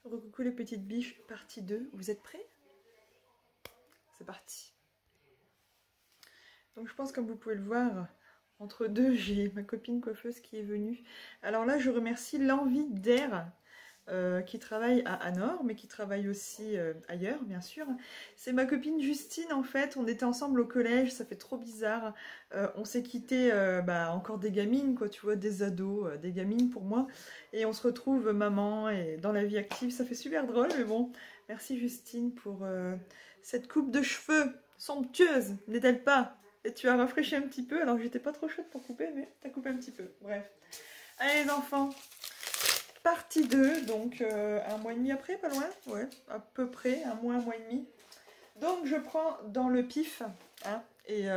Recoucou les petites biches, partie 2. Vous êtes prêts? C'est parti. Donc je pense, comme vous pouvez le voir, entre deux, j'ai ma copine coiffeuse qui est venue. Alors là, je remercie l'Envie d'air qui travaille à Anor, mais qui travaille aussi ailleurs, bien sûr. C'est ma copine Justine, en fait. On était ensemble au collège, ça fait trop bizarre. On s'est quitté encore des gamines, quoi, tu vois, des ados, des gamines pour moi. Et on se retrouve maman et dans la vie active. Ça fait super drôle, mais bon. Merci Justine pour cette coupe de cheveux somptueuse, n'est-elle pas? Et tu as rafraîchi un petit peu, alors j'étais pas trop chaude pour couper, mais t'as coupé un petit peu. Bref. Allez les enfants, partie 2, donc un mois et demi après, pas loin? Ouais, à peu près, un mois et demi. Donc je prends dans le pif, hein, et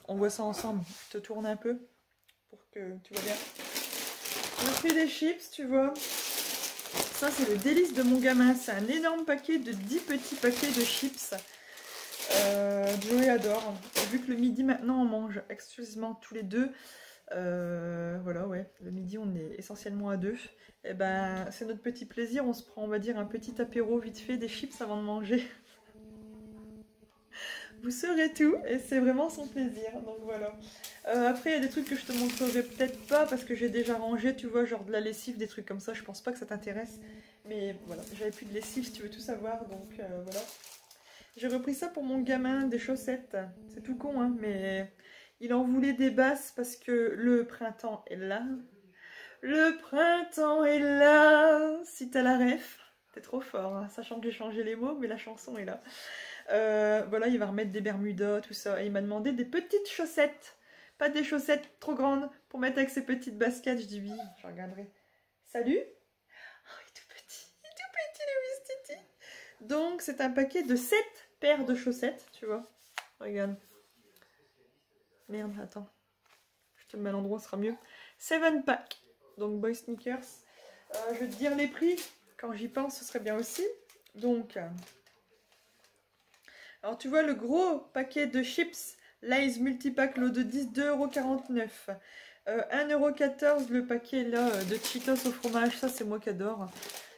on voit ça ensemble. Je te tourne un peu pour que tu vois bien. Je fais des chips, tu vois. Ça c'est le délice de mon gamin, c'est un énorme paquet de 10 petits paquets de chips. Joey adore. Vu que le midi maintenant on mange exclusivement tous les deux, voilà, ouais, le midi on est essentiellement à deux. Et ben c'est notre petit plaisir, on se prend, on va dire, un petit apéro vite fait, des chips avant de manger. Vous saurez tout et c'est vraiment son plaisir, donc voilà. Après il y a des trucs que je te montrerai peut-être pas parce que j'ai déjà rangé, tu vois, genre de la lessive, des trucs comme ça, je pense pas que ça t'intéresse. Mais voilà, j'avais plus de lessive si tu veux tout savoir, donc voilà. J'ai repris ça pour mon gamin, des chaussettes. C'est tout con, hein, mais il en voulait des basses parce que le printemps est là. Le printemps est là. Si t'as la ref, t'es trop fort, hein, sachant que j'ai changé les mots, mais la chanson est là. Voilà, il va remettre des bermudas, tout ça. Et il m'a demandé des petites chaussettes. Pas des chaussettes trop grandes pour mettre avec ses petites baskets. Je dis oui, je regarderai. Salut. Oh, il est tout petit. Il est tout petit, le Wistiti. Donc, c'est un paquet de 7 paires de chaussettes, tu vois. Regarde. Merde, attends. Je te le mets à l'endroit, ce sera mieux. 7 pack. Donc, boy sneakers. Je vais te dire les prix. Quand j'y pense, ce serait bien aussi. Donc, alors tu vois le gros paquet de chips Lay's multipack lot de 10, 2,49 €. 1,14 € le paquet là de Cheetos au fromage. Ça, c'est moi qui adore.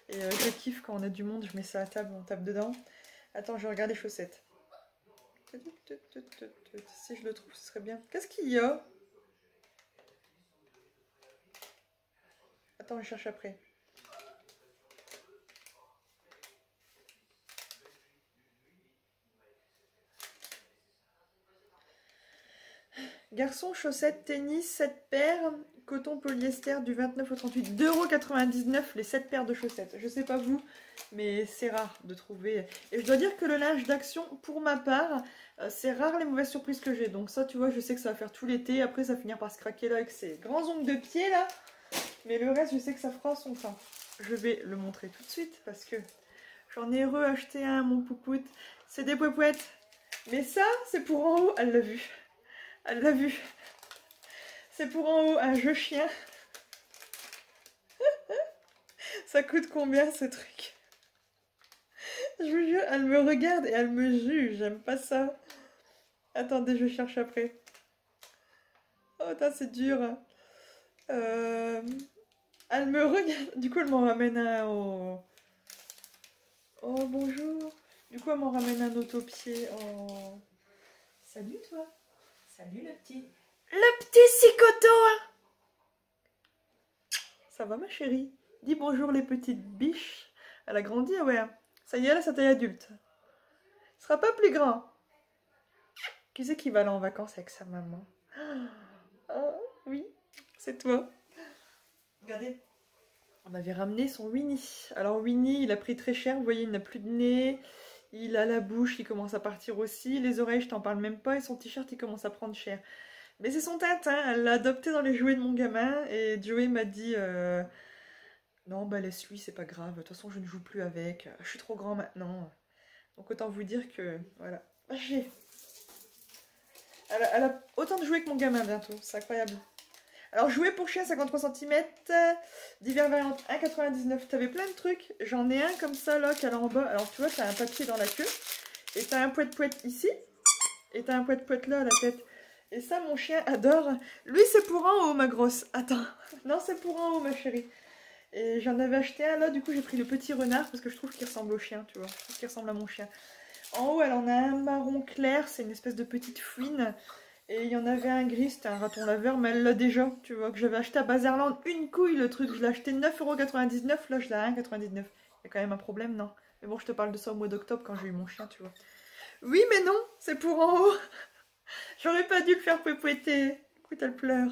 Et je kiffe quand on a du monde, je mets ça à table, on tape dedans. Attends, je regarde les chaussettes. Si je le trouve, ce serait bien. Qu'est-ce qu'il y a? Attends, je cherche après. Garçon, chaussettes, tennis, 7 paires. Coton polyester du 29 au 38. 2,99 € les 7 paires de chaussettes. Je sais pas vous, mais c'est rare de trouver. Et je dois dire que le linge d'action, pour ma part, c'est rare les mauvaises surprises que j'ai. Donc ça, tu vois, je sais que ça va faire tout l'été. Après, ça va finir par se craquer là avec ces grands ongles de pied là. Mais le reste, je sais que ça fera son temps. Je vais le montrer tout de suite parce que j'en ai re-acheté un, mon poupoute. C'est des poupouettes. Mais ça, c'est pour en haut. Elle l'a vu. Elle l'a vu. C'est pour en haut un jeu chien. Ça coûte combien ce truc? Je vous jure, elle me regarde et elle me juge. J'aime pas ça. Attendez, je cherche après. Oh, c'est dur. Elle me regarde. Du coup, elle m'en ramène un au... Oh, bonjour. Du coup, elle m'en ramène un autre au pied. Oh. Salut, toi. Salut, le petit. Le petit cicoto. Ça va, ma chérie? Dis bonjour, les petites biches. Elle a grandi, ouais. Ça y est, elle a sa taille adulte. Ce sera pas plus grand. Qui c'est qui va aller en vacances avec sa maman? Oh, oui, c'est toi. Regardez. On avait ramené son Winnie. Alors Winnie, il a pris très cher. Vous voyez, il n'a plus de nez. Il a la bouche qui commence à partir aussi. Les oreilles, je t'en parle même pas. Et son t-shirt, il commence à prendre cher. Mais c'est son Tintin. Elle l'a adopté dans les jouets de mon gamin. Et Joey m'a dit... Non, bah laisse-lui, c'est pas grave. De toute façon, je ne joue plus avec. Je suis trop grand maintenant. Donc autant vous dire que... Voilà. Elle a autant de jouets que mon gamin bientôt. C'est incroyable. Alors, jouets pour chien, 53 cm. Divers variantes, 1,99 €. T'avais plein de trucs. J'en ai un comme ça, là, qu'elle a en bas. Alors, tu vois, t'as un papier dans la queue. Et t'as un poète-poète ici. Et t'as un poète-poète là, à la tête. Et ça, mon chien adore. Lui, c'est pour en haut, ma grosse. Attends. Non, c'est pour en haut, ma chérie. Et j'en avais acheté un là, du coup j'ai pris le petit renard parce que je trouve qu'il ressemble au chien, tu vois. Je trouve qu'il ressemble à mon chien. En haut, elle en a un marron clair, c'est une espèce de petite fouine. Et il y en avait un gris, c'était un raton laveur, mais elle l'a déjà, tu vois, que j'avais acheté à Bazarland. Une couille le truc, je l'ai acheté 9,99 €, là je l'ai à 1,99 €. Il y a quand même un problème, non? Mais bon, je te parle de ça au mois d'octobre quand j'ai eu mon chien, tu vois. Oui, mais non, c'est pour en haut. J'aurais pas dû le faire poupouetter. Écoute, elle pleure.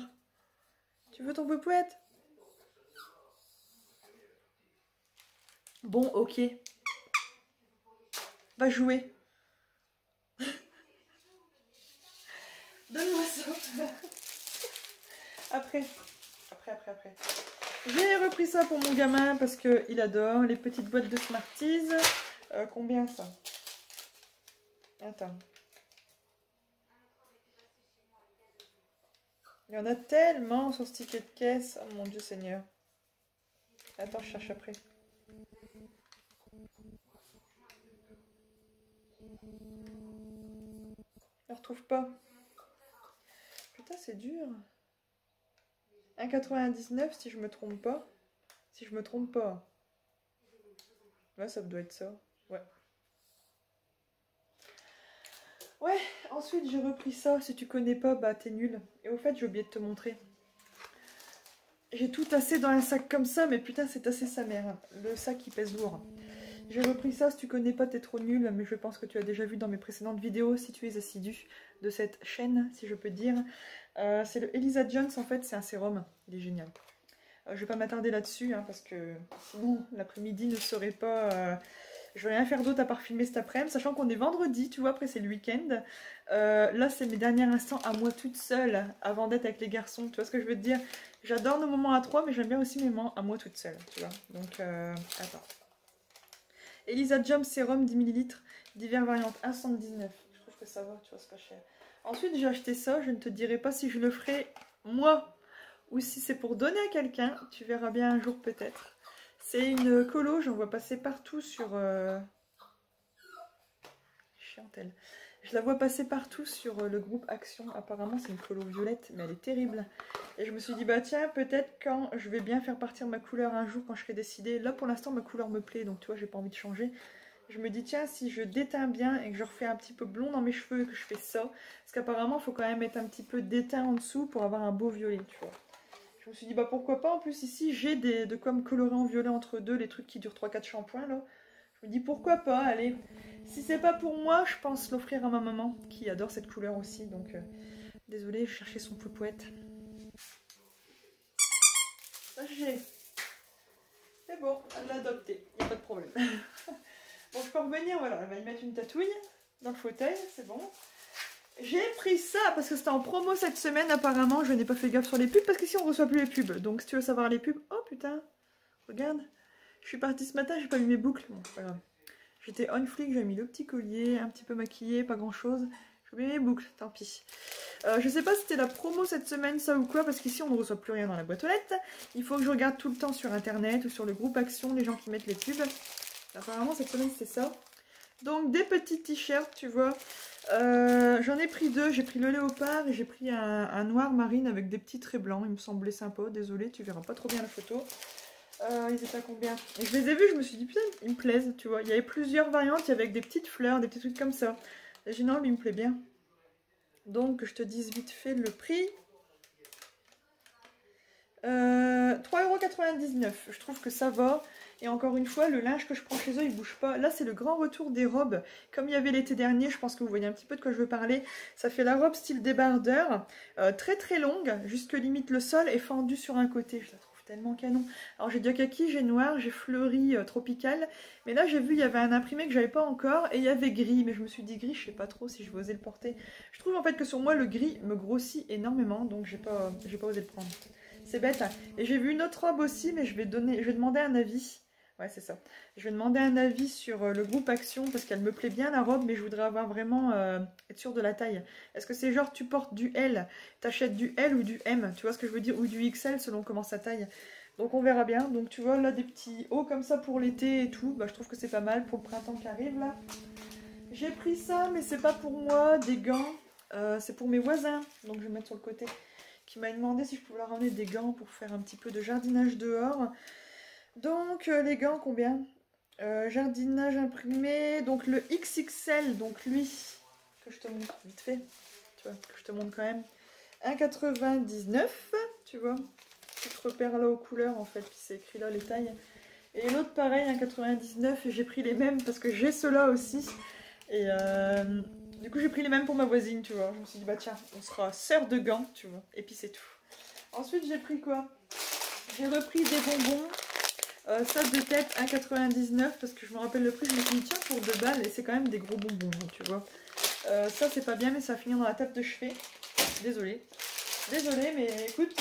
Tu veux ton poupouette? Bon, ok. Va jouer. Donne-moi ça. Après. J'ai repris ça pour mon gamin parce qu'il adore les petites boîtes de Smarties. Combien ça? Attends. Il y en a tellement sur ce ticket de caisse. Oh mon Dieu Seigneur. Attends, je cherche après. Je ne retrouve pas. Putain, c'est dur. 1,99 si je me trompe pas. Si je me trompe pas. Ouais, ça doit être ça. Ouais. Ouais, ensuite j'ai repris ça. Si tu connais pas, bah t'es nul. Et au fait, j'ai oublié de te montrer. J'ai tout tassé dans un sac comme ça, mais putain, c'est tassé sa mère. Le sac, il pèse lourd. J'ai repris ça. Si tu connais pas, t'es trop nul. Mais je pense que tu as déjà vu dans mes précédentes vidéos, si tu es assidu de cette chaîne, si je peux dire. C'est le Elisa Jones, en fait, c'est un sérum. Il est génial. Je vais pas m'attarder là-dessus, hein, parce que sinon, l'après-midi ne serait pas... Je vais rien faire d'autre à part filmer cet après-midi, sachant qu'on est vendredi, tu vois, après c'est le week-end. Là, c'est mes derniers instants à moi toute seule, avant d'être avec les garçons, tu vois ce que je veux te dire? J'adore nos moments à trois, mais j'aime bien aussi mes moments à moi toute seule, tu vois. Donc, attends. Elisa Jones Sérum 10 ml, divers variantes, 1,79 €. Je trouve que ça va, tu vois, c'est pas cher. Ensuite, j'ai acheté ça, je ne te dirai pas si je le ferai moi, ou si c'est pour donner à quelqu'un, tu verras bien un jour peut-être. C'est une colo, j'en vois passer partout sur... Chiantelle. Je la vois passer partout sur le groupe Action. Apparemment, c'est une colo violette, mais elle est terrible. Et je me suis dit, bah tiens, peut-être quand je vais bien faire partir ma couleur un jour, quand je serai décidée. Là, pour l'instant, ma couleur me plaît, donc tu vois, j'ai pas envie de changer. Je me dis, tiens, si je déteins bien et que je refais un petit peu blond dans mes cheveux et que je fais ça, parce qu'apparemment, il faut quand même mettre un petit peu d'éteint en dessous pour avoir un beau violet, tu vois. Je me suis dit, bah pourquoi pas. En plus, ici, j'ai de quoi me colorer en violet entre deux, les trucs qui durent 3-4 shampoings, là. Je me dis, pourquoi pas, allez. Si c'est pas pour moi, je pense l'offrir à ma maman, qui adore cette couleur aussi. Donc, désolée, je cherchais son poupouette. J'ai. C'est bon, elle l'a adopté, il n'y a pas de problème. Bon, je peux revenir, voilà, elle va y mettre une tatouille dans le fauteuil, c'est bon. J'ai pris ça parce que c'était en promo cette semaine apparemment, je n'ai pas fait gaffe sur les pubs parce qu'ici on reçoit plus les pubs. Donc si tu veux savoir les pubs, oh putain, regarde, je suis partie ce matin, j'ai pas mis mes boucles, bon c'est pas grave. J'étais on flic, j'ai mis le petit collier, un petit peu maquillée, pas grand chose. J'ai oublié mes boucles, tant pis. Je sais pas si c'était la promo cette semaine ça ou quoi parce qu'ici on ne reçoit plus rien dans la boîte aux lettres. Il faut que je regarde tout le temps sur internet ou sur le groupe Action, les gens qui mettent les pubs. Apparemment cette semaine c'est ça. Donc des petits t-shirts, tu vois. J'en ai pris deux, j'ai pris le léopard et j'ai pris un noir marine avec des petits traits blancs, il me semblait sympa, désolé, tu verras pas trop bien la photo. Ils étaient à combien? Et je les ai vus, je me suis dit putain, ils me plaisent, tu vois. Il y avait plusieurs variantes, il y avait avec des petites fleurs, des petits trucs comme ça. Et j'ai dit non, lui il me plaît bien. Donc je te dise vite fait le prix. 3,99 €, je trouve que ça va. Et encore une fois, le linge que je prends chez eux, il bouge pas. Là, c'est le grand retour des robes. Comme il y avait l'été dernier, je pense que vous voyez un petit peu de quoi je veux parler. Ça fait la robe style débardeur, très très longue, jusque limite le sol, et fendue sur un côté. Je la trouve tellement canon. Alors j'ai du kaki, j'ai noir, j'ai fleuri tropical. Mais là, j'ai vu, il y avait un imprimé que j'avais pas encore, et il y avait gris. Mais je me suis dit gris, je sais pas trop si je vais oser le porter. Je trouve en fait que sur moi, le gris me grossit énormément, donc j'ai pas osé le prendre. C'est bête, hein. Et j'ai vu une autre robe aussi, mais je vais demander un avis. Ouais, c'est ça. Je vais demander un avis sur le groupe Action parce qu'elle me plaît bien la robe, mais je voudrais avoir vraiment être sûre de la taille. Est-ce que c'est genre tu portes du L, t'achètes du L ou du M, tu vois ce que je veux dire, ou du XL selon comment ça taille. Donc on verra bien. Donc tu vois là des petits hauts comme ça pour l'été et tout, bah, je trouve que c'est pas mal pour le printemps qui arrive là. J'ai pris ça, mais c'est pas pour moi, des gants, c'est pour mes voisins, donc je vais mettre sur le côté. Qui m'a demandé si je pouvais leur ramener des gants pour faire un petit peu de jardinage dehors. Donc, les gants, combien? Jardinage imprimé. Donc, le XXL, donc lui, que je te montre vite fait. Tu vois, que je te montre quand même. 1,99, tu vois. Tu te repères là aux couleurs, en fait. Puis c'est écrit là les tailles. Et l'autre, pareil, 1,99. Et j'ai pris les mêmes parce que j'ai ceux-là aussi. Et du coup, j'ai pris les mêmes pour ma voisine, tu vois. Je me suis dit, bah tiens, on sera sœurs de gants, tu vois. Et puis c'est tout. Ensuite, j'ai pris quoi? J'ai repris des bonbons. Ça de tête 1,99 parce que je me rappelle le prix. Je me suis dit, tiens, pour 2 balles. Et c'est quand même des gros bonbons, tu vois. Ça, c'est pas bien, mais ça va finir dans la table de chevet. Désolée. Désolée, mais écoute,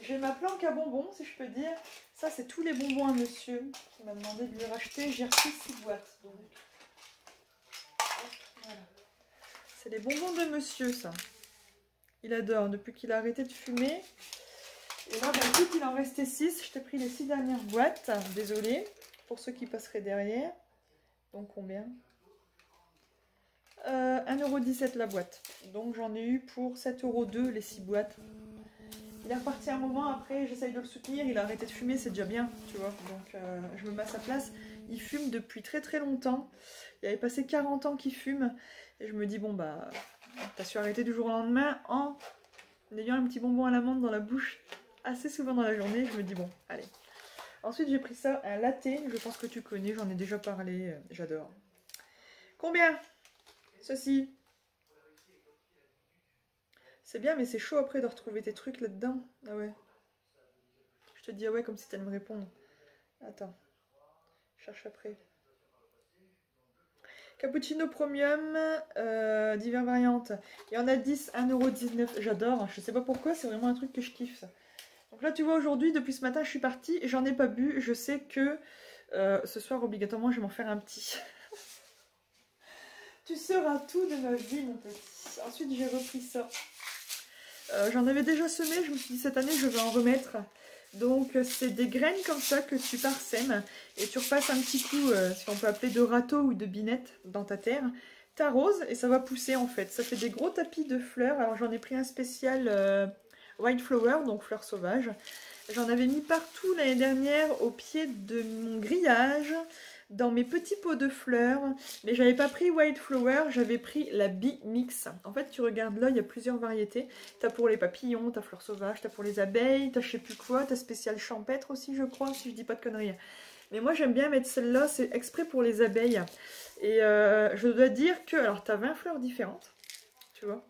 j'ai ma planque à bonbons, si je peux dire. Ça, c'est tous les bonbons à monsieur qui m'a demandé de lui racheter. J'ai reçu 6 boîtes. Donc. Voilà. C'est les bonbons de monsieur, ça. Il adore, depuis qu'il a arrêté de fumer. Et là, d'un coup, il en restait 6. Je t'ai pris les 6 dernières boîtes. Désolée, pour ceux qui passeraient derrière. Donc, combien 1,17 € la boîte. Donc, j'en ai eu pour 7,2 € les 6 boîtes. Il est reparti un moment, après, j'essaye de le soutenir. Il a arrêté de fumer, c'est déjà bien, tu vois. Donc, je me mets à sa place. Il fume depuis très très longtemps. Il avait passé 40 ans qu'il fume. Et je me dis, bon, bah, t'as su arrêter du jour au lendemain en ayant un petit bonbon à l'amande dans la bouche assez souvent dans la journée. Je me dis, bon, allez. Ensuite, j'ai pris ça, un latte. Je pense que tu connais, j'en ai déjà parlé. J'adore. Combien? Ceci. C'est bien, mais c'est chaud après de retrouver tes trucs là-dedans. Ah ouais. Je te dis ah ouais comme si t'allais me répondre. Attends. Je cherche après. Cappuccino Premium, divers variantes. Il y en a 10, 1,19 €. J'adore. Je sais pas pourquoi, c'est vraiment un truc que je kiffe ça. Donc là, tu vois, aujourd'hui, depuis ce matin, je suis partie. J'en ai pas bu. Je sais que ce soir, obligatoirement, je vais m'en faire un petit. Tu seras tout de ma vie, mon petit. Ensuite, j'ai repris ça. J'en avais déjà semé, je me suis dit cette année je vais en remettre. Donc c'est des graines comme ça que tu parsèmes et tu repasses un petit coup, si on peut appeler de râteau ou de binette dans ta terre. T'arroses et ça va pousser en fait. Ça fait des gros tapis de fleurs. Alors j'en ai pris un spécial white flower, donc fleurs sauvages. J'en avais mis partout l'année dernière au pied de mon grillage. Dans mes petits pots de fleurs, mais j'avais pas pris White Flower, j'avais pris la Bee Mix. En fait, tu regardes là, il y a plusieurs variétés. T'as pour les papillons, t'as fleurs sauvages, t'as pour les abeilles, t'as je sais plus quoi, t'as spécial champêtre aussi, je crois, si je dis pas de conneries. Mais moi, j'aime bien mettre celle-là, c'est exprès pour les abeilles. Et je dois dire que, alors, t'as 20 fleurs différentes, tu vois.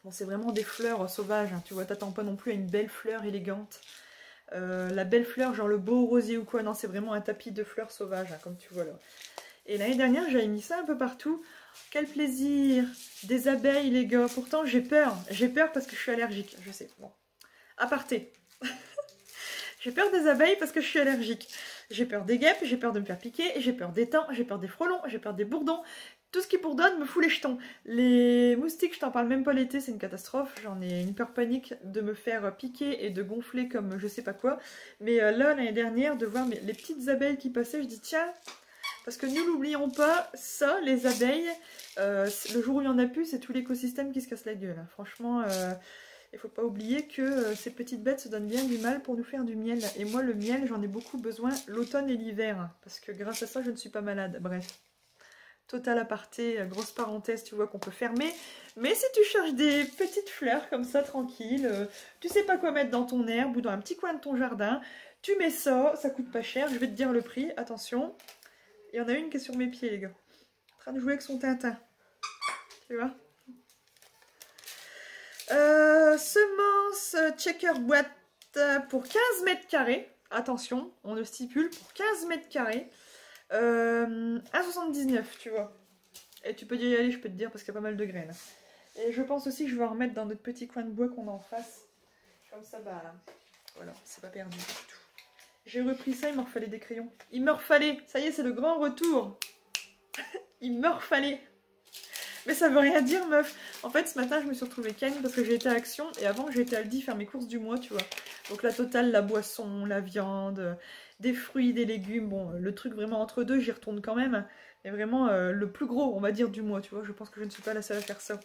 Bon, c'est vraiment des fleurs sauvages, hein, tu vois, t'attends pas non plus à une belle fleur élégante. La belle fleur, genre le beau rosier ou quoi, non, c'est vraiment un tapis de fleurs sauvages, hein, comme tu vois là. Et l'année dernière, j'avais mis ça un peu partout. Quel plaisir! Des abeilles, les gars. Pourtant, j'ai peur parce que je suis allergique, je sais. Bon, aparté. J'ai peur des abeilles parce que je suis allergique. J'ai peur des guêpes, j'ai peur de me faire piquer, j'ai peur des thym, j'ai peur des frelons, j'ai peur des bourdons. Tout ce qui bourdonne me fout les jetons. Les moustiques, je t'en parle même pas l'été, c'est une catastrophe. J'en ai une peur panique de me faire piquer et de gonfler comme je sais pas quoi. Mais là, l'année dernière, de voir les petites abeilles qui passaient, je dis tiens, parce que nous n'oublions pas, ça, les abeilles, le jour où il n'y en a plus, c'est tout l'écosystème qui se casse la gueule. Franchement, il faut pas oublier que ces petites bêtes se donnent bien du mal pour nous faire du miel. Et moi, le miel, j'en ai beaucoup besoin l'automne et l'hiver. Parce que grâce à ça, je ne suis pas malade. Bref. Total aparté, grosse parenthèse, tu vois, qu'on peut fermer. Mais si tu cherches des petites fleurs comme ça, tranquille, tu sais pas quoi mettre dans ton herbe ou dans un petit coin de ton jardin, tu mets ça, ça coûte pas cher. Je vais te dire le prix, attention. Il y en a une qui est sur mes pieds, les gars. En train de jouer avec son Tintin. Tu vois. Semence checker boîte pour 15 mètres carrés. Attention, on le stipule pour 15 mètres carrés. 1,79 €, tu vois. Et tu peux y aller, je peux te dire, parce qu'il y a pas mal de graines. Et je pense aussi que je vais en remettre dans notre petit coin de bois qu'on a en face. Comme ça, bah voilà, c'est pas perdu du tout. J'ai repris ça, il me refallait des crayons. Il me refallait, ça y est, c'est le grand retour. Il me refallait. Mais ça veut rien dire, meuf. En fait, ce matin, je me suis retrouvée calme parce que j'ai été à Action. Et avant, j'ai été à Aldi faire mes courses du mois, tu vois. Donc la totale, la boisson, la viande, des fruits, des légumes. Bon, le truc vraiment entre deux, j'y retourne quand même. Mais vraiment, le plus gros, on va dire, du mois, tu vois. Je pense que je ne suis pas la seule à faire ça.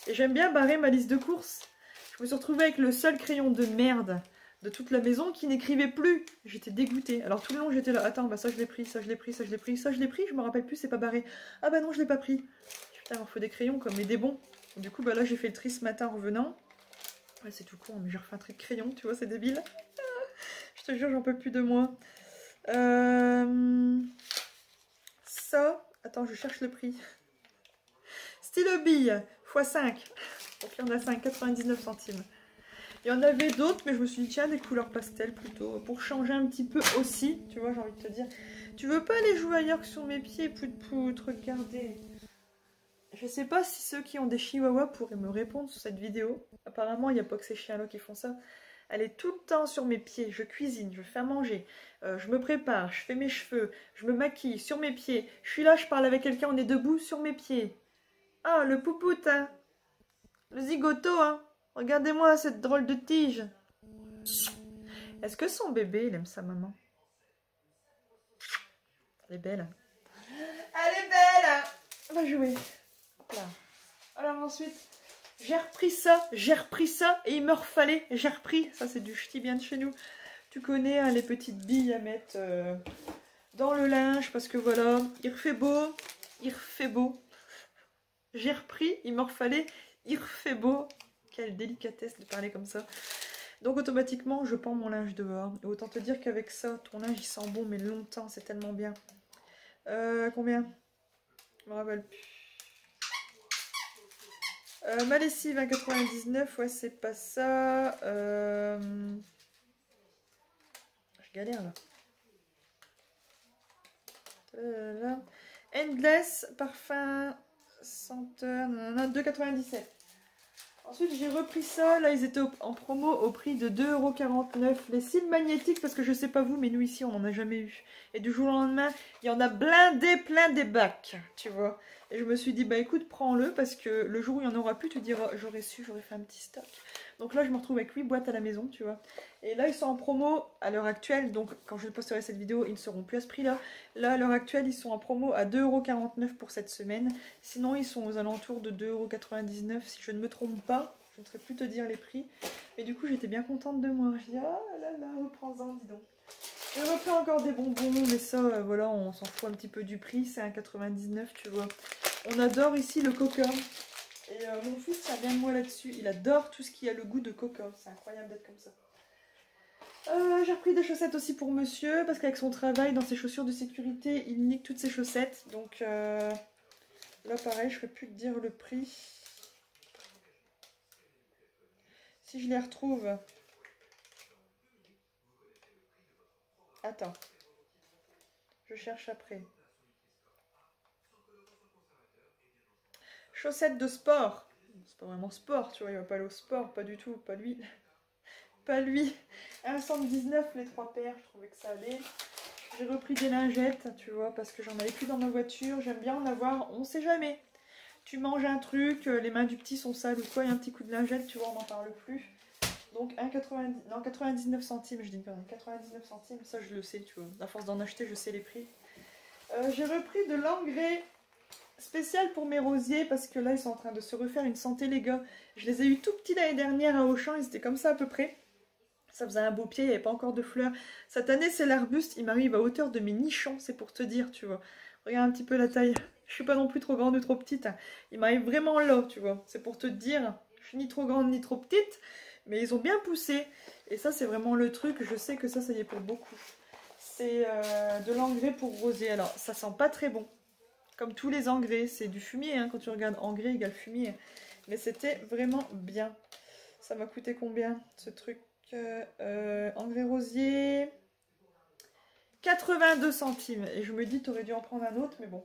Et j'aime bien barrer ma liste de courses. Je me suis retrouvée avec le seul crayon de merde de toute la maison qui n'écrivait plus. J'étais dégoûtée. Alors tout le long j'étais là, attends, bah ça je l'ai pris, ça je l'ai pris, ça je l'ai pris, ça je l'ai pris, je me rappelle plus, c'est pas barré. Ah bah non, je l'ai pas pris. Putain, il faut des crayons comme, mais des bons. Du coup, bah là j'ai fait le tri ce matin en revenant. Ouais, c'est tout con, mais j'ai refait un tri de crayon, tu vois, c'est débile. Je te jure, j'en peux plus de moi. Ça, attends, je cherche le prix. Stylo bille x5. Donc il y en a 5, 99 centimes. Il y en avait d'autres, mais je me suis dit, tiens, des couleurs pastel plutôt, pour changer un petit peu aussi, tu vois, j'ai envie de te dire. Tu veux pas aller jouer ailleurs que sur mes pieds, pout-pout, regardez. Je sais pas si ceux qui ont des chihuahuas pourraient me répondre sur cette vidéo. Apparemment, il n'y a pas que ces chiens-là qui font ça. Elle est tout le temps sur mes pieds, je cuisine, je fais à manger, je me prépare, je fais mes cheveux, je me maquille sur mes pieds. Je suis là, je parle avec quelqu'un, on est debout sur mes pieds. Ah, le poupoute, hein. Le zigoto, hein. Regardez-moi cette drôle de tige. Est-ce que son bébé, il aime sa maman? Elle est belle. Elle est belle. On va jouer. Hop là. Alors ensuite, j'ai repris ça, et il me refallait, j'ai repris. Ça, c'est du ch'ti bien de chez nous. Tu connais, hein, les petites billes à mettre dans le linge, parce que voilà, il refait beau, il refait beau. J'ai repris, il me refallait, il refait beau. Quelle délicatesse de parler comme ça. Donc automatiquement, je pends mon linge dehors. Et autant te dire qu'avec ça, ton linge il sent bon, mais longtemps, c'est tellement bien. Combien? Je me rappelle plus. Ma lessive 1,99, ouais, c'est pas ça. Je galère là. Endless, parfum, senteur, 2,97. Ensuite, j'ai repris ça. Là, ils étaient en promo au prix de 2,49 €. Les cils magnétiques, parce que je sais pas vous, mais nous ici, on n'en a jamais eu. Et du jour au lendemain, il y en a blindé, plein des bacs, tu vois. Et je me suis dit, bah écoute, prends-le, parce que le jour où il n'y en aura plus, tu diras, j'aurais su, j'aurais fait un petit stock. Donc là, je me retrouve avec 8 boîtes à la maison, tu vois. Et là, ils sont en promo à l'heure actuelle. Donc, quand je posterai cette vidéo, ils ne seront plus à ce prix-là. Là, à l'heure actuelle, ils sont en promo à 2,49 € pour cette semaine. Sinon, ils sont aux alentours de 2,99 € si je ne me trompe pas. Je ne saurais plus te dire les prix. Mais du coup, j'étais bien contente de moi. Je dis, ah là là, reprends-en, dis donc. J'ai repris encore des bonbons, mais ça, voilà, on s'en fout un petit peu du prix. C'est 1,99 €, tu vois. On adore ici le coca. Et mon fils, ça vient de moi là-dessus. Il adore tout ce qui a le goût de coca. C'est incroyable d'être comme ça. J'ai repris des chaussettes aussi pour monsieur, parce qu'avec son travail, dans ses chaussures de sécurité, il nique toutes ses chaussettes. Donc là, pareil, je ne peux plus te dire le prix. Si je les retrouve... Attends. Je cherche après. Chaussettes de sport. C'est pas vraiment sport, tu vois, il va pas aller au sport, pas du tout, pas lui. Pas lui. 1,79 € les 3 paires, je trouvais que ça allait. J'ai repris des lingettes, tu vois, parce que j'en avais plus dans ma voiture. J'aime bien en avoir, on sait jamais. Tu manges un truc, les mains du petit sont sales ou quoi, il y a un petit coup de lingette, tu vois, on n'en parle plus. Donc 99 centimes, je dis pas 99 centimes, ça je le sais, tu vois. À force d'en acheter, je sais les prix. J'ai repris de l'engrais spécial pour mes rosiers parce que là, ils sont en train de se refaire une santé, les gars. Je les ai eu tout petits l'année dernière à Auchan, ils étaient comme ça à peu près. Ça faisait un beau pied, il n'y avait pas encore de fleurs. Cette année, c'est l'arbuste, il m'arrive à hauteur de mes nichons, c'est pour te dire, tu vois. Regarde un petit peu la taille. Je suis pas non plus trop grande ou trop petite. Hein. Il m'arrive vraiment là, tu vois. C'est pour te dire, je suis ni trop grande ni trop petite, mais ils ont bien poussé. Et ça, c'est vraiment le truc, je sais que ça y est pour beaucoup. C'est de l'engrais pour rosier. Alors, ça sent pas très bon. Comme tous les engrais, c'est du fumier, hein, quand tu regardes engrais égale fumier. Mais c'était vraiment bien. Ça m'a coûté combien, ce truc engrais rosier 82 centimes. Et je me dis, tu aurais dû en prendre un autre, mais bon.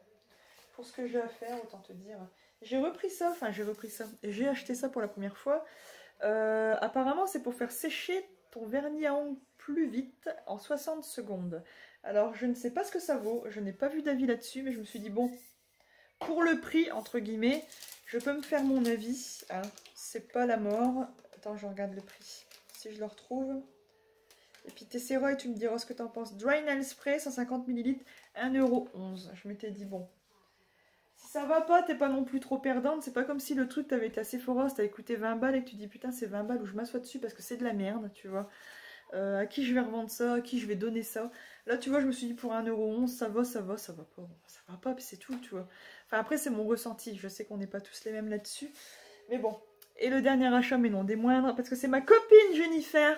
Pour ce que j'ai à faire, autant te dire. J'ai repris ça, enfin j'ai repris ça. J'ai acheté ça pour la première fois. Apparemment, c'est pour faire sécher ton vernis à ongles plus vite en 60 secondes. Alors, je ne sais pas ce que ça vaut. Je n'ai pas vu d'avis là-dessus, mais je me suis dit, bon, pour le prix, entre guillemets, je peux me faire mon avis. Hein. C'est pas la mort. Attends, je regarde le prix. Si je le retrouve. Et puis, t'essaieras et tu me diras ce que tu en penses. Dry Nail Spray, 150 ml, 1,11 €. Je m'étais dit, bon. Si ça va pas, t'es pas non plus trop perdante. C'est pas comme si le truc, t'avais été à Sephora, t'avais coûté 20 balles et que tu dis, putain, c'est 20 balles où je m'assois dessus parce que c'est de la merde, tu vois. à qui je vais revendre ça, à qui je vais donner ça. Là, tu vois, je me suis dit pour 1,11 €, ça va, ça va, ça va pas. Bon, ça va pas, puis c'est tout, tu vois. Enfin, après, c'est mon ressenti. Je sais qu'on n'est pas tous les mêmes là-dessus. Mais bon. Et le dernier achat, mais non des moindres, parce que c'est ma copine Jennifer,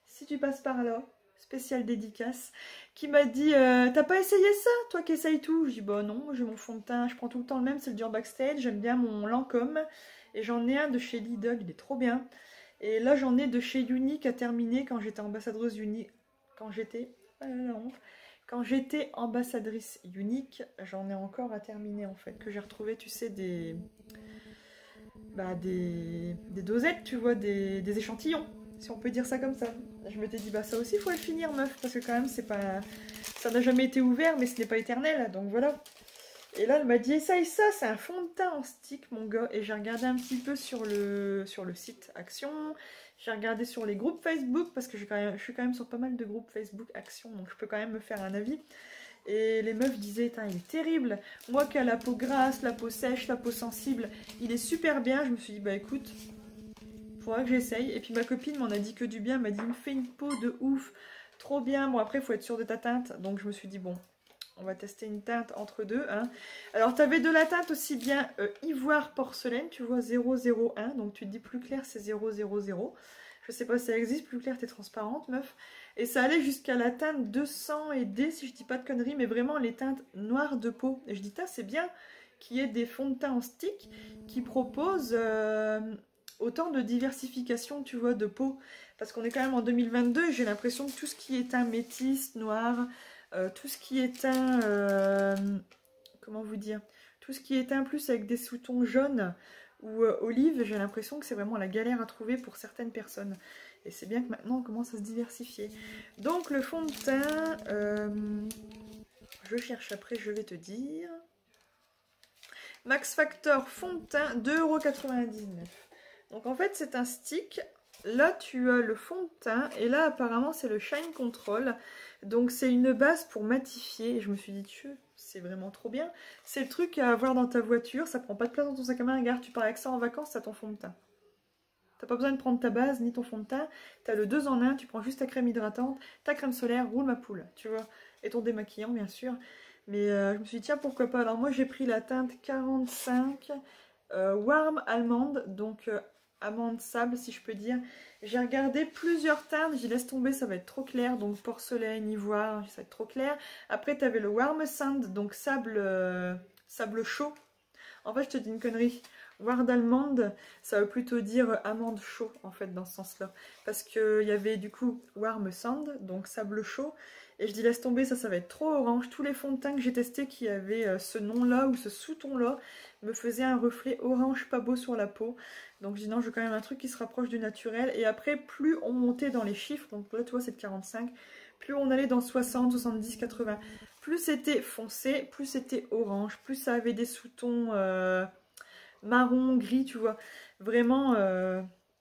si tu passes par là, spéciale dédicace, qui m'a dit t'as pas essayé ça, toi qui essayes tout? Je dis bah non, j'ai mon fond de teint, je prends tout le temps le même, c'est le Dior Backstage, j'aime bien mon Lancôme, et j'en ai un de chez Lidl, il est trop bien. Et là j'en ai de chez Unique à terminer quand j'étais ambassadrice Unique, quand j'étais ambassadrice Unique, j'en ai encore à terminer en fait, que j'ai retrouvé, tu sais, des dosettes, tu vois, des échantillons, si on peut dire ça comme ça. Je m'étais dit, bah ça aussi, il faut le finir, meuf, parce que quand même, c'est pas... Ça n'a jamais été ouvert, mais ce n'est pas éternel, donc voilà. Et là, elle m'a dit, essaye ça, c'est un fond de teint en stick, mon gars. Et j'ai regardé un petit peu sur le site Action, j'ai regardé sur les groupes Facebook, parce que je suis quand même sur pas mal de groupes Facebook Action, donc je peux quand même me faire un avis. Et les meufs disaient, il est terrible. Moi qui ai la peau grasse, la peau sèche, la peau sensible, il est super bien. Je me suis dit, bah écoute, faudra que j'essaye. Et puis ma copine m'en a dit que du bien. Elle m'a dit, il me fait une peau de ouf, trop bien. Bon, après, il faut être sûr de ta teinte. Donc je me suis dit, bon, on va tester une teinte entre deux. Hein. Alors, tu avais de la teinte aussi bien ivoire porcelaine, tu vois, 001. Donc tu te dis, plus clair, c'est 000. Je sais pas si ça existe, plus clair, t'es transparente, meuf. Et ça allait jusqu'à la teinte 200 et D, si je dis pas de conneries, mais vraiment les teintes noires de peau. Et je dis, c'est bien qu'il y ait des fonds de teint en stick qui proposent autant de diversification, tu vois, de peau. Parce qu'on est quand même en 2022 et j'ai l'impression que tout ce qui est teint métis, noir, tout ce qui est teint, comment vous dire, tout ce qui est teint plus avec des sous-tons jaunes ou olive, j'ai l'impression que c'est vraiment la galère à trouver pour certaines personnes. Et c'est bien que maintenant on commence à se diversifier. Donc le fond de teint, je cherche après, je vais te dire. Max Factor fond de teint, 2,99 €. Donc en fait c'est un stick. Là tu as le fond de teint et là apparemment c'est le Shine Control. Donc c'est une base pour matifier. Et je me suis dit, c'est vraiment trop bien. C'est le truc à avoir dans ta voiture, ça prend pas de place dans ton sac à main. Regarde, tu pars avec ça en vacances, t'as ton fond de teint. T'as pas besoin de prendre ta base ni ton fond de teint. T'as le 2 en 1, tu prends juste ta crème hydratante, ta crème solaire, roule ma poule, tu vois. Et ton démaquillant, bien sûr. Mais je me suis dit, tiens, pourquoi pas. Alors moi, j'ai pris la teinte 45 Warm Almond, donc amande sable, si je peux dire. J'ai regardé plusieurs teintes, j'y laisse tomber, ça va être trop clair. Donc porcelaine, ivoire, ça va être trop clair. Après, tu avais le Warm Sand, donc sable chaud. En fait, je te dis une connerie. Warm Almond, ça veut plutôt dire amande chaud, en fait, dans ce sens-là. Parce qu'il y avait du coup Warm Sand, donc sable chaud. Et je dis laisse tomber, ça va être trop orange. Tous les fonds de teint que j'ai testés qui avaient ce nom-là ou ce sous-ton-là me faisaient un reflet orange pas beau sur la peau. Donc je dis non, je veux quand même un truc qui se rapproche du naturel. Et après, plus on montait dans les chiffres, donc là tu vois c'est de 45, plus on allait dans 60, 70, 80. Plus c'était foncé, plus c'était orange, plus ça avait des sous-tons marron, gris, tu vois. Vraiment,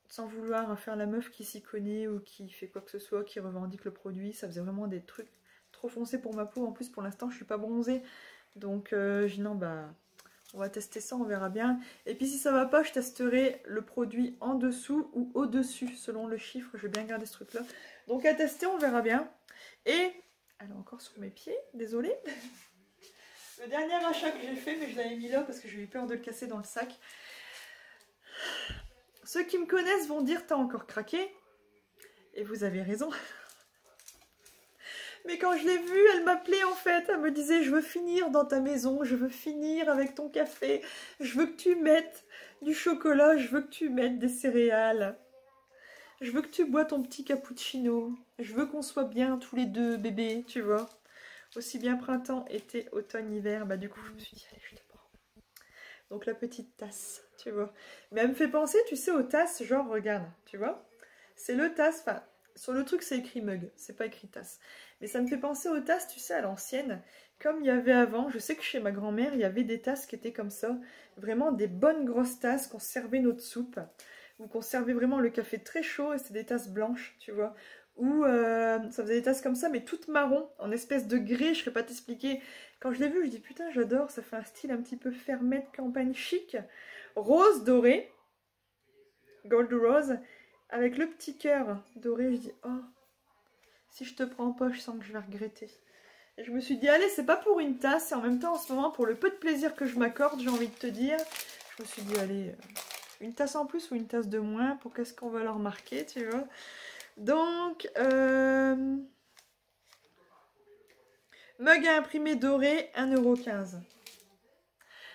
sans vouloir faire la meuf qui s'y connaît ou qui fait quoi que ce soit, qui revendique le produit. Ça faisait vraiment des trucs trop foncés pour ma peau. En plus, pour l'instant, je suis pas bronzée. Donc, je dis non, bah, on va tester ça, on verra bien. Et puis, si ça va pas, je testerai le produit en dessous ou au-dessus, selon le chiffre. Je vais bien garder ce truc-là. Donc, à tester, on verra bien. Et, alors encore sur mes pieds, désolée. Le dernier achat que j'ai fait, mais je l'avais mis là parce que j'ai eu peur de le casser dans le sac. Ceux qui me connaissent vont dire t'as encore craqué. Et vous avez raison. Mais quand je l'ai vue, elle m'appelait en fait. Elle me disait je veux finir dans ta maison, je veux finir avec ton café. Je veux que tu mettes du chocolat, je veux que tu mettes des céréales. Je veux que tu bois ton petit cappuccino. Je veux qu'on soit bien tous les deux bébés, tu vois. Aussi bien printemps, été, automne, hiver. Bah du coup, je me suis dit, allez, je te prends. Donc la petite tasse, tu vois. Mais elle me fait penser, tu sais, aux tasses, genre, regarde, tu vois. C'est le tasse, enfin, sur le truc, c'est écrit mug, c'est pas écrit tasse. Mais ça me fait penser aux tasses, tu sais, à l'ancienne. Comme il y avait avant, je sais que chez ma grand-mère, il y avait des tasses qui étaient comme ça. Vraiment des bonnes grosses tasses qu'on servait notre soupe. Ou qu'on servait vraiment le café très chaud et c'est des tasses blanches, tu vois. Ou ça faisait des tasses comme ça, mais toutes marron, en espèce de grès, je ne sais pas t'expliquer. Quand je l'ai vu, je dis putain, j'adore, ça fait un style un petit peu fermette, campagne chic. Rose doré, gold rose, avec le petit cœur doré, je dis oh, Si je te prends pas, je sens que je vais regretter. Et je me suis dit, allez, c'est pas pour une tasse. Et en même temps, en ce moment, pour le peu de plaisir que je m'accorde, j'ai envie de te dire, je me suis dit, allez, une tasse en plus ou une tasse de moins, pour qu'est-ce qu'on va leur marquer, tu vois. Donc, mug à imprimer doré, 1,15 €.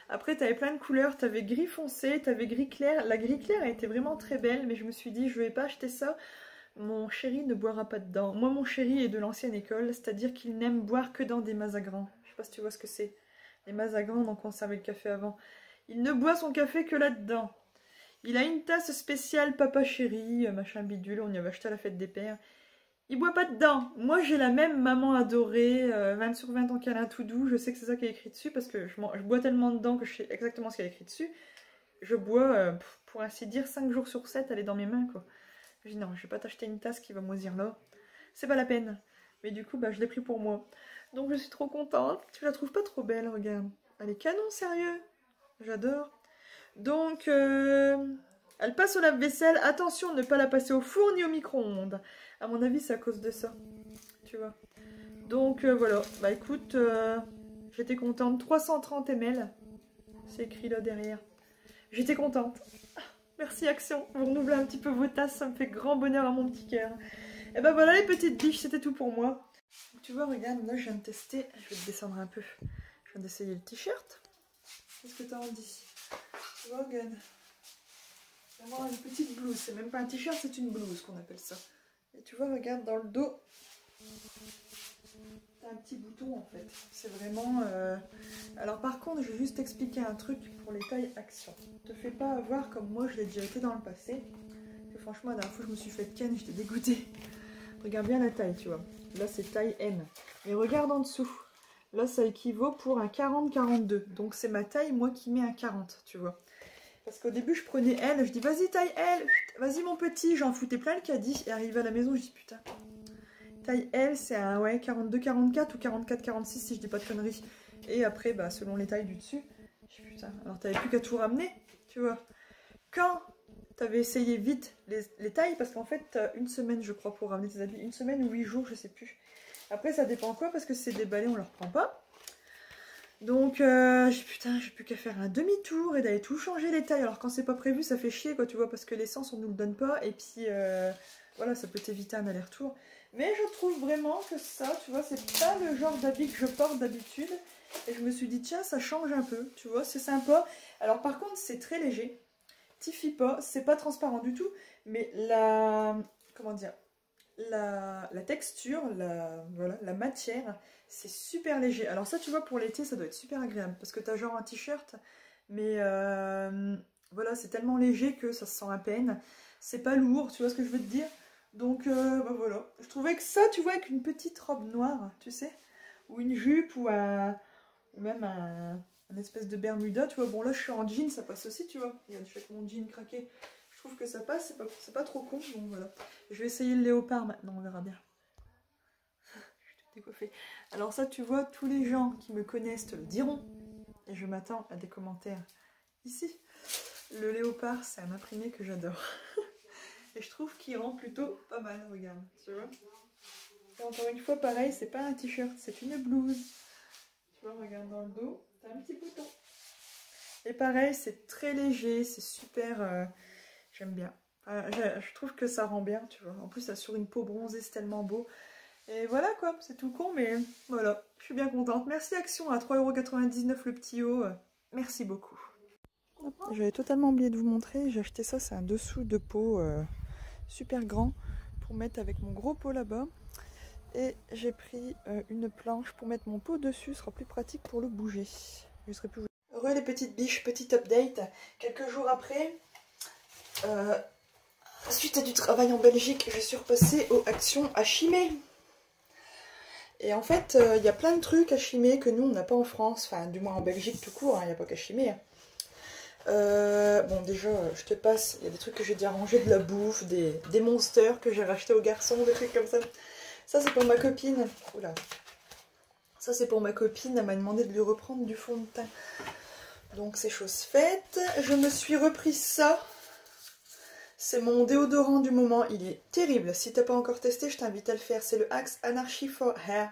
Après, tu avais plein de couleurs. Tu avais gris foncé, tu avais gris clair. La gris clair, elle était vraiment très belle, mais je me suis dit, je vais pas acheter ça. Mon chéri ne boira pas dedans. Moi, mon chéri est de l'ancienne école, c'est-à-dire qu'il n'aime boire que dans des mazagrans. Je sais pas si tu vois ce que c'est. Les mazagrans, donc on servait le café avant. Il ne boit son café que là-dedans. Il a une tasse spéciale papa chéri, machin bidule, on y avait acheté à la fête des pères. Il boit pas dedans. Moi, j'ai la même maman adorée, 20 sur 20 en câlin tout doux. Je sais que c'est ça qui est écrit dessus parce que je bois tellement dedans que je sais exactement ce qu'il y a écrit dessus. Je bois, pour ainsi dire, 5 jours sur 7, elle est dans mes mains, quoi. Je dis non, je vais pas t'acheter une tasse qui va moisir là. C'est pas la peine. Mais du coup, bah, je l'ai pris pour moi. Donc je suis trop contente. Tu la trouves pas trop belle, regarde. Elle est canon, sérieux. J'adore. Donc, elle passe au lave-vaisselle. Attention, ne pas la passer au four ni au micro-ondes. À mon avis, c'est à cause de ça. Tu vois. Donc, voilà. Bah écoute, j'étais contente. 330 ml. C'est écrit là derrière. J'étais contente. Merci Action, vous renouvelez un petit peu vos tasses, ça me fait grand bonheur à mon petit cœur. Et ben voilà les petites biches, c'était tout pour moi. Tu vois, regarde, là je viens de tester, je vais te descendre un peu. Je viens d'essayer le t-shirt. Qu'est-ce que t'en dis? Tu vois, regarde. C'est vraiment une petite blouse, c'est même pas un t-shirt, c'est une blouse qu'on appelle ça. Et tu vois, regarde, dans le dos, t'as un petit bouton en fait. C'est vraiment... Alors par contre, je vais juste t'expliquer un truc pour les tailles Action. Te fais pas avoir comme moi, je l'ai déjà été dans le passé. Que franchement, la dernière fois, je me suis fait ken, j'étais dégoûtée. Regarde bien la taille, tu vois. Là, c'est taille M. Mais regarde en dessous. Là, ça équivaut pour un 40-42. Donc, c'est ma taille, moi, qui mets un 40, tu vois. Parce qu'au début, je prenais L. Je dis, vas-y, taille L. Vas-y, mon petit. J'en foutais plein le caddie. Et arrivé à la maison, je dis, putain. Taille L, c'est un ouais, 42-44 ou 44-46, si je dis pas de conneries. Et après, bah, selon les tailles du dessus, je dis, putain, alors t'avais plus qu'à tout ramener, tu vois. Quand t'avais essayé vite les tailles, parce qu'en fait, une semaine, je crois, pour ramener tes habits. Une semaine ou 8 jours, je sais plus. Après, ça dépend quoi, parce que c'est déballé, on le reprend pas. Donc, j'ai putain, j'ai plus qu'à faire un demi-tour et d'aller tout changer les tailles. Alors, quand c'est pas prévu, ça fait chier, quoi, tu vois, parce que l'essence, on nous le donne pas. Et puis, voilà, ça peut t'éviter un aller-retour. Mais je trouve vraiment que ça, tu vois, c'est pas le genre d'habit que je porte d'habitude. Et je me suis dit, tiens, ça change un peu, tu vois, c'est sympa. Alors, par contre, c'est très léger. Tiffy pas, c'est pas transparent du tout, mais la, comment dire, la texture, voilà, la matière, c'est super léger. Alors ça, tu vois, pour l'été, ça doit être super agréable, parce que t'as genre un t-shirt, mais voilà, c'est tellement léger que ça se sent à peine. C'est pas lourd, tu vois ce que je veux te dire? Donc, bah voilà. Je trouvais que ça, tu vois, avec une petite robe noire, tu sais, ou une jupe, ou même un espèce de bermuda, tu vois. Bon, là, je suis en jean, ça passe aussi, tu vois. Regarde, je fais avec mon jean craqué. Je trouve que ça passe, c'est pas trop con, donc voilà. Je vais essayer le léopard maintenant, on verra bien. Je suis toute décoiffée. Alors ça, tu vois, tous les gens qui me connaissent te le diront. Et je m'attends à des commentaires ici. Le léopard, c'est un imprimé que j'adore. Et je trouve qu'il rend plutôt pas mal, regarde, tu vois. Et encore une fois, pareil, c'est pas un t-shirt, c'est une blouse. Tu vois, regarde dans le dos, t'as un petit bouton. Et pareil, c'est très léger, c'est super... j'aime bien. Je trouve que ça rend bien, tu vois. En plus, ça sur une peau bronzée, c'est tellement beau. Et voilà quoi, c'est tout con, mais voilà, je suis bien contente. Merci Action, à 3,99 € le petit haut. Merci beaucoup. J'avais totalement oublié de vous montrer, j'ai acheté ça, c'est un dessous de peau super grand pour mettre avec mon gros pot là-bas. Et j'ai pris une planche pour mettre mon pot dessus, ce sera plus pratique pour le bouger. Je serai plus... Heureux les petites biches, petit update. Quelques jours après, suite à du travail en Belgique, je suis repassée aux actions à Chimay. Et en fait, il y a plein de trucs à Chimay que nous, on n'a pas en France. Enfin, du moins en Belgique tout court, il n'y a pas qu'à Chimay. Bon, déjà, je te passe, il y a des trucs que j'ai déjà rangés, de la bouffe, des monsters que j'ai rachetés aux garçons, des trucs comme ça. Ça, c'est pour ma copine. Oula. Ça, c'est pour ma copine, elle m'a demandé de lui reprendre du fond de teint. Donc, c'est chose faite. Je me suis repris ça. C'est mon déodorant du moment, il est terrible. Si t'as pas encore testé, je t'invite à le faire. C'est le Axe Anarchy for Hair.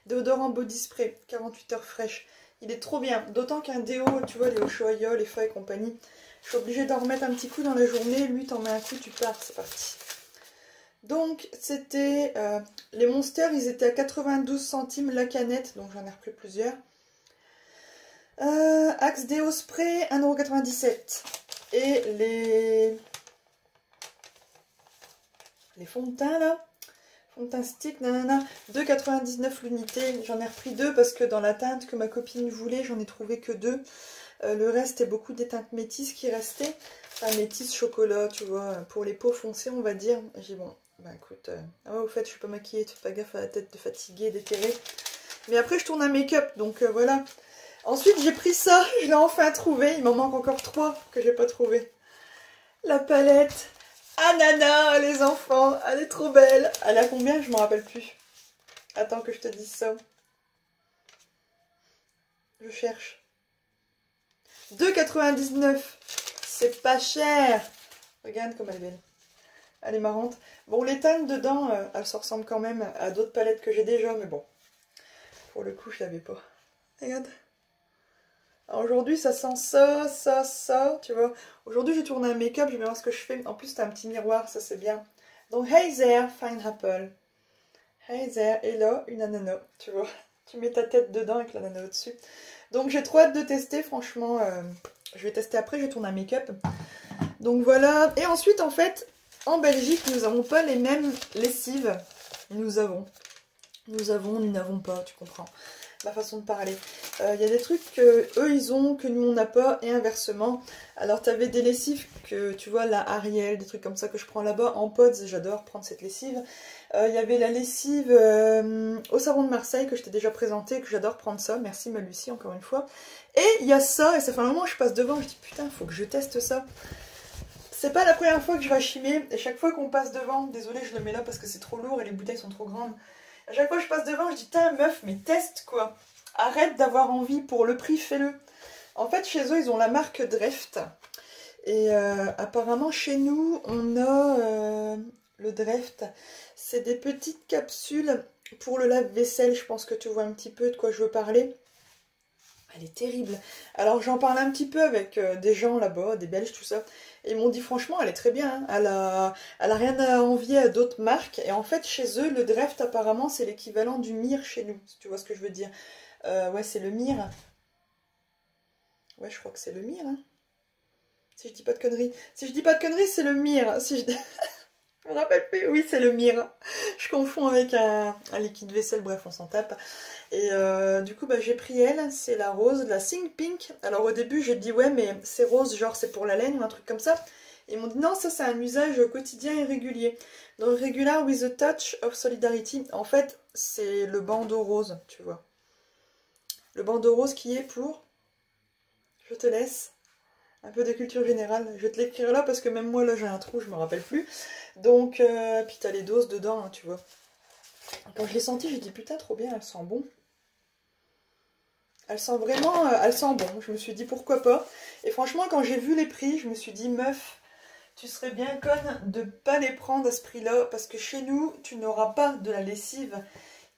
Déodorant body spray, 48 heures fraîche. Il est trop bien. D'autant qu'un déo, tu vois, les Ushuaïa, les Fa et compagnie, je suis obligée d'en remettre un petit coup dans la journée. Lui, t'en mets un coup, tu pars, c'est parti. Donc, c'était... les Monsters, ils étaient à 92 centimes la canette, donc j'en ai repris plusieurs. Axe déo spray, 1,97 €. Et les fonds de teint là, fond de teint stick, nanana, 2,99 l'unité. J'en ai repris deux parce que dans la teinte que ma copine voulait, j'en ai trouvé que deux. Le reste est beaucoup des teintes métisses qui restaient. Enfin, métisse chocolat, tu vois, pour les peaux foncées, on va dire. J'ai dit bon, bah écoute, ah ouais, au fait, je suis pas maquillée, tu fais pas gaffe à la tête de fatiguée, d'éthérée. Mais après, je tourne un make-up, donc voilà. Ensuite, j'ai pris ça, je l'ai enfin trouvé. Il m'en manque encore 3 que j'ai pas trouvé. La palette Ananas, les enfants, elle est trop belle. Elle a combien? Je m'en rappelle plus. Attends que je te dise ça. Je cherche. 2,99 €. C'est pas cher. Regarde comme elle est belle. Elle est marrante. Bon, les teintes dedans, elles se ressemblent quand même à d'autres palettes que j'ai déjà, mais bon. Pour le coup, je l'avais pas. Regarde. Aujourd'hui, ça sent ça, tu vois. Aujourd'hui, j'ai tourné un make-up, je vais voir ce que je fais. En plus, t'as un petit miroir, ça c'est bien. Donc, hey there, fine apple. Hey there, et là, une ananas, tu vois. Tu mets ta tête dedans avec l'ananas au-dessus. Donc, j'ai trop hâte de tester, franchement. Je vais tester après, je tourne un make-up. Donc, voilà. Et ensuite, en fait, en Belgique, nous n'avons pas les mêmes lessives. Nous n'avons pas, tu comprends. Ma façon de parler. Il y a des trucs que eux ils ont, que nous on n'a pas, et inversement. Alors tu avais des lessives que tu vois, la Ariel, des trucs comme ça que je prends là-bas en pods, j'adore prendre cette lessive. Il y avait la lessive au savon de Marseille que je t'ai déjà présenté, que j'adore prendre ça, merci ma Lucie encore une fois. Et il y a ça, et ça fait un moment que je passe devant, je dis putain, faut que je teste ça. C'est pas la première fois que je vais chimer, et chaque fois qu'on passe devant, désolé je le mets là parce que c'est trop lourd et les bouteilles sont trop grandes. À chaque fois que je passe devant, je dis, tiens meuf, mais teste quoi. Arrête d'avoir envie, pour le prix, fais-le. En fait, chez eux, ils ont la marque Dreft. Et apparemment, chez nous, on a le Dreft. C'est des petites capsules pour le lave-vaisselle. Je pense que tu vois un petit peu de quoi je veux parler. Elle est terrible. Alors, j'en parle un petit peu avec des gens là-bas, des Belges, tout ça. Et ils m'ont dit, franchement, elle est très bien. Hein. Elle a rien à envier à d'autres marques. Et en fait, chez eux, le Dreft, apparemment, c'est l'équivalent du Mire chez nous. Si tu vois ce que je veux dire. Ouais, c'est le Mire. Ouais, je crois que c'est le Mire. Hein. Si je dis pas de conneries. Si je dis pas de conneries, c'est le Mire. Si je... je me rappelle plus. Oui, c'est le Mire. Je confonds avec un liquide vaisselle. Bref, on s'en tape. Et du coup, bah, j'ai pris elle. C'est la rose, la Think Pink. Alors au début, j'ai dit ouais, mais c'est rose, genre c'est pour la laine ou un truc comme ça. Et ils m'ont dit non, ça c'est un usage quotidien et régulier. Donc regular with a touch of solidarity. En fait, c'est le bandeau rose, tu vois. Le bandeau rose qui est pour... Je te laisse. Un peu de culture générale. Je vais te l'écrire là parce que même moi là j'ai un trou, je me rappelle plus. Donc, puis t'as les doses dedans, hein, tu vois. Quand je l'ai senti, j'ai dit putain trop bien, elle sent bon. Elle sent vraiment, elle sent bon. Je me suis dit pourquoi pas. Et franchement quand j'ai vu les prix, je me suis dit meuf, tu serais bien conne de pas les prendre à ce prix-là. Parce que chez nous, tu n'auras pas de la lessive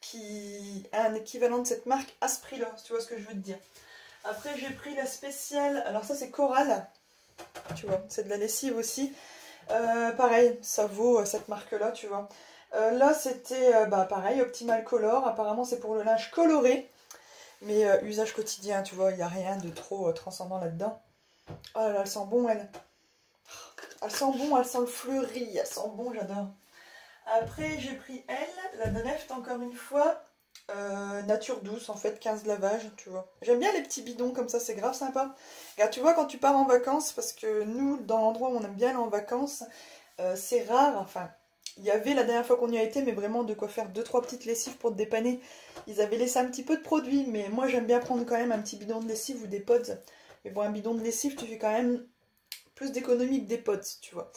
qui a un équivalent de cette marque à ce prix-là. Si tu vois ce que je veux te dire. Après j'ai pris la spéciale, alors ça c'est Coral, tu vois, c'est de la lessive aussi. Pareil, ça vaut cette marque-là, tu vois. Là c'était bah, pareil, Optimal Color, apparemment c'est pour le linge coloré. Mais usage quotidien, tu vois, il n'y a rien de trop transcendant là-dedans. Oh là là, elle sent bon, elle. Elle sent bon, elle sent le fleuri, elle sent bon, j'adore. Après j'ai pris elle, la Dreft encore une fois. Nature douce en fait, 15 lavages, tu vois. J'aime bien les petits bidons comme ça, c'est grave sympa. Regarde, tu vois, quand tu pars en vacances, parce que nous, dans l'endroit où on aime bien aller en vacances, c'est rare, enfin, il y avait la dernière fois qu'on y a été, mais vraiment de quoi faire 2-3 petites lessives pour te dépanner. Ils avaient laissé un petit peu de produit, mais moi j'aime bien prendre quand même un petit bidon de lessive ou des pods. Mais bon, un bidon de lessive, tu fais quand même plus d'économie que des pods, tu vois.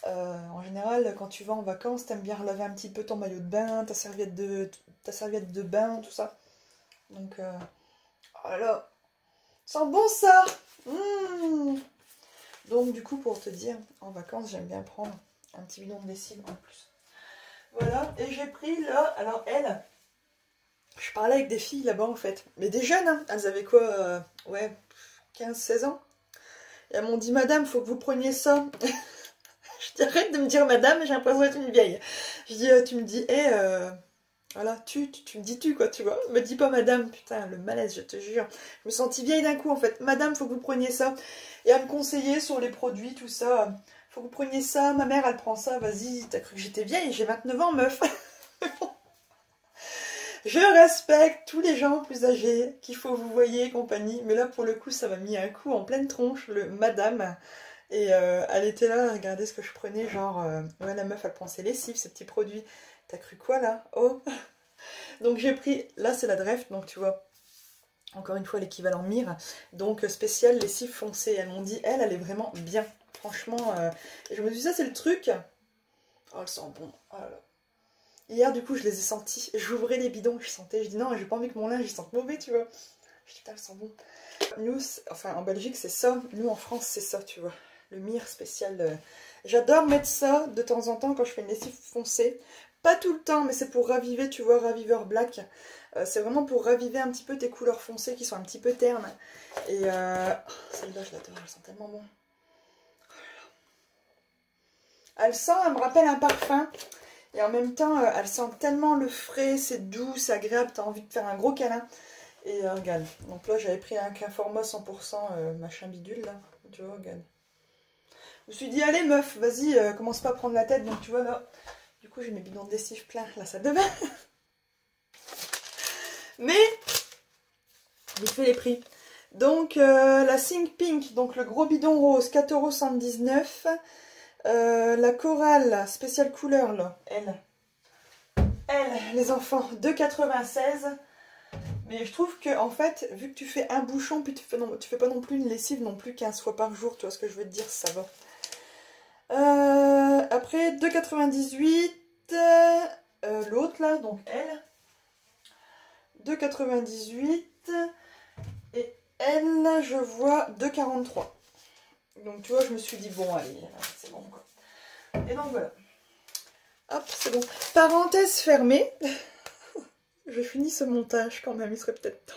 En général, quand tu vas en vacances, t'aimes bien relaver un petit peu ton maillot de bain, ta serviette de bain, tout ça. Donc, voilà. Ça sent bon ça. Donc du coup, pour te dire, en vacances, j'aime bien prendre un petit bidon de lessive en plus. Voilà, et j'ai pris là, alors elle, je parlais avec des filles là-bas en fait, mais des jeunes, hein. Elles avaient quoi, ouais, 15-16 ans. Et elles m'ont dit, madame, faut que vous preniez ça. Je dis, arrête de me dire madame, j'ai l'impression d'être une vieille. Je dis, tu me dis, voilà, tu me dis tu quoi, tu vois. Me dis pas madame, putain, le malaise, je te jure. Je me sentis vieille d'un coup en fait. Madame, faut que vous preniez ça. Et à me conseiller sur les produits, tout ça. Faut que vous preniez ça, ma mère elle prend ça, vas-y, t'as cru que j'étais vieille, j'ai 29 ans meuf. Je respecte tous les gens plus âgés qu'il faut vous voyez et compagnie, mais là pour le coup ça m'a mis un coup en pleine tronche, le madame. Et elle était là, regardez ce que je prenais, genre, ouais la meuf elle prend ses lessives, ses petits produits. T'as cru quoi là? Oh. Donc j'ai pris, là c'est la Dreft, donc tu vois, encore une fois l'équivalent mire, donc spécial lessive foncée. Elles m'ont dit, elle est vraiment bien, franchement. Et je me suis dit, ça c'est le truc. Oh, elle sent bon. Oh là là. Hier du coup je les ai sentis, j'ouvrais les bidons, je sentais, je dis non, j'ai pas envie que mon linge il sente mauvais, tu vois. Je dis, putain, elles sentent bon. Nous, enfin en Belgique c'est ça, nous en France c'est ça, tu vois. Le mire spécial. J'adore mettre ça de temps en temps quand je fais une lessive foncée. Pas tout le temps, mais c'est pour raviver, tu vois, raviveur black. C'est vraiment pour raviver un petit peu tes couleurs foncées qui sont un petit peu ternes. Et celle-là, je l'adore, elle sent tellement bon. Elle sent, elle me rappelle un parfum. Et en même temps, elle sent tellement le frais, c'est doux, c'est agréable, t'as envie de faire un gros câlin. Et regarde, donc là j'avais pris un Format 100% machin bidule là, tu vois, regarde. Je me suis dit, allez meuf, vas-y, commence pas à prendre la tête, donc tu vois là. Du coup j'ai mes bidons de lessive pleins, là ça devait. Mais, j'ai fait les prix. Donc la Think Pink, donc le gros bidon rose, 4,79 €. La Coral, spéciale couleur là, elle, les enfants, 2,96 €. Mais je trouve que en fait, vu que tu fais un bouchon, puis tu fais pas non plus une lessive non plus 15 fois par jour, tu vois ce que je veux te dire, ça va. Après, 2,98 €, l'autre là, donc elle, 2,98 €. Et elle, je vois 2,43 €. Donc tu vois, je me suis dit, bon, allez, c'est bon quoi. Et donc voilà. Hop, c'est bon. Parenthèse fermée. Je finis ce montage quand même, il serait peut-être temps.